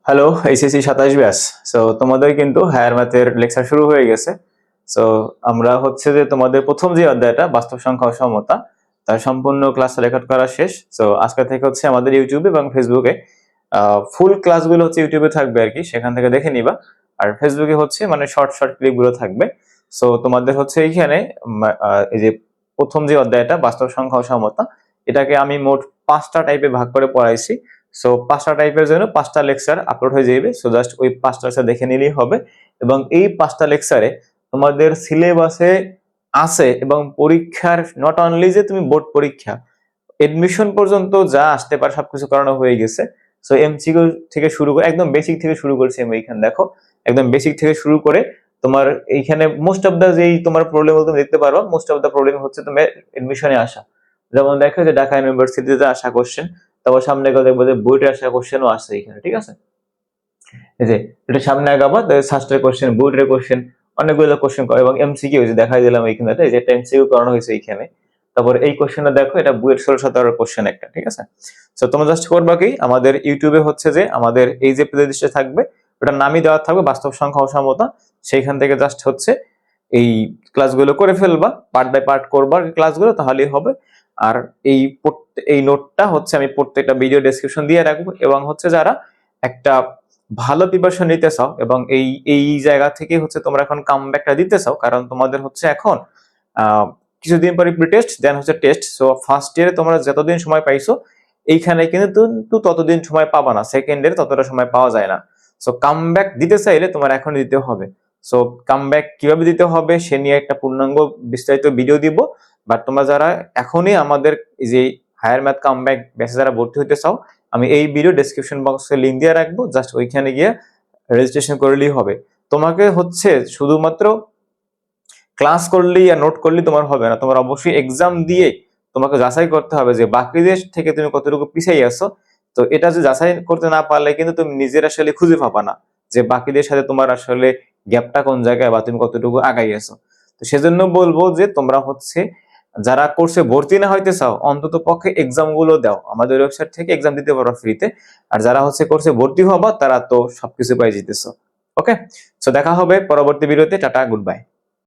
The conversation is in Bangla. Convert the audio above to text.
Hello, HSC 27 batch. সো তোমাদের কিন্তু হায়ার ম্যাথের লেকচার শুরু হয়ে গেছে। সো আমরা হচ্ছে যে তোমাদের প্রথম যে অধ্যায়টা বাস্তব সংখ্যা ও সমতা, তার সম্পূর্ণ ক্লাস রেকর্ড করা শেষ। সো আজকে থেকে হচ্ছে আমাদের ইউটিউবে এবং ফেসবুকে ফুল ক্লাসগুলো হচ্ছে ইউটিউবে থাকবে আর কি, সেখান থেকে দেখে নিবা। আর ফেসবুকে হচ্ছে মানে শর্ট শর্ট ক্লিপগুলো থাকবে। সো তোমাদের হচ্ছে এইখানে এই যে প্রথম যে অধ্যায়টা বাস্তব সংখ্যা ও সমতা, এটাকে আমি মোট 5টা টাইপে ভাগ করে পড়াইছি। সো 5টা টাইপের জন্য 5টা লেকচার আপলোড হয়ে যাবে। সো জাস্ট ওই 5টা লেকচার দেখে নিলেই হবে। এবং এই 5টা লেকচারে তোমাদের সিলেবাসে আছে এবং পরীক্ষার নট অনলি যে তুমি বোর্ড পরীক্ষা, এডমিশন পর্যন্ত যা আসতে পারে সবকিছু করানো হয়ে গেছে। সো এমসিকিউ থেকে শুরু করে একদম বেসিক থেকে শুরু করছি আমি। এইখানে দেখো একদম বেসিক থেকে শুরু করে তোমার এইখানে মোস্ট অফ দা যেই তোমার প্রবলেম তুমি দেখতে পারো, মোস্ট অফ দা প্রবলেম হচ্ছে তোমার এডমিশনে আসা। যেমন দেখো যে ঢাকা ইউনিভার্সিটিতে আসা কোশ্চেন, তারপর সামনে গেলে দেখবো যে বুয়েটে আসা কোশ্চেনও আসছে এখানে, ঠিক আছে। এই যে এটা সামনে আগাবো, সাস্টের কোশ্চেন, বুয়েটের কোশ্চেন, অনেকগুলো কোশ্চেন করে এবং এমসিকিউ যে দেখাই দিলাম এইখানে, এই যে একটা এমসিকিউ করানো হয়েছে এইখানে। তারপর এই কোশ্চেনটা দেখো, এটা বুয়েট 16-17 কোশ্চেন একটা, ঠিক আছে। সো তোমরা জাস্ট করবা কি, আমাদের ইউটিউবে হচ্ছে যে আমাদের এই যে প্লেলিস্টে থাকবে, ওটার নামই দেওয়া থাকবে বাস্তব সংখ্যা ও সমতা। সেইখান থেকে জাস্ট হচ্ছে এই ক্লাসগুলো করে ফেলবা, পার্ট বাই পার্ট করবা ক্লাসগুলো, তাহলেই হবে। আর এই নোটটা হচ্ছে আমি প্রত্যেকটা ভিডিও ডেসক্রিপশন দিয়ে রাখবো। এবং হচ্ছে যারা একটা ভালো প্রিপারেশন নিতে চাও এবং এই এই জায়গা থেকে হচ্ছে তোমরা এখন কামব্যাকটা দিতে চাও, কারণ তোমাদের হচ্ছে এখন কিছুদিন পরে প্রি টেস্ট, দেন হচ্ছে টেস্ট। সো ফার্স্ট ইয়ারে তোমরা যতদিন সময় পাইছো, এইখানে কিন্তু ততদিন সময় পাবা না, সেকেন্ড ইয়ারে ততটা সময় পাওয়া যায় না। সো কামব্যাক দিতে চাইলে তোমার এখন দিতে হবে। সো কামব্যাক কিভাবে দিতে হবে সে নিয়ে একটা পূর্ণাঙ্গ বিস্তারিত ভিডিও দিব। বাট তোমরা যারা এখনই আমাদের এই যে হায়ার ম্যাথ কামব্যাক ব্যাচে যারা ভর্তি হতে চাও, আমি এই ভিডিও ডেসক্রিপশন বক্সে লিংক দিয়ে রাখবো, জাস্ট ওইখানে গিয়ে রেজিস্ট্রেশন করলেই হবে। তোমাকে হচ্ছে শুধুমাত্র ক্লাস করলেই আর নোট করলেই তোমার হবে না, তোমার অবশ্যই এক্সাম দিয়ে তোমাকে যাচাই করতে হবে যে বাকিদের থেকে তুমি কতটুকু পিছিয়ে আছো। তো এটা যে যাচাই করতে না পারলে কিন্তু তুমি নিজের আসলে খুঁজে পাবা না যে বাকিদের সাথে তোমার আসলে গ্যাপটা কোন জায়গায় বা তুমি কতটুকু আগাই আছো। তো সেজন্য বলবো যে তোমরা হচ্ছে যারা কোর্সে ভর্তি না হইতে চাও, অন্তত পক্ষে এক্সাম গুলো দাও, আমাদের ওয়েবসাইট থেকে এক্সাম দিতে পারো ফ্রিতে। আর যারা হচ্ছে কোর্সে ভর্তি হবা তারা তো সবকিছু পাই যেতেছো। ওকে, সো দেখা হবে পরবর্তী ভিডিওতে। Tata, good bye.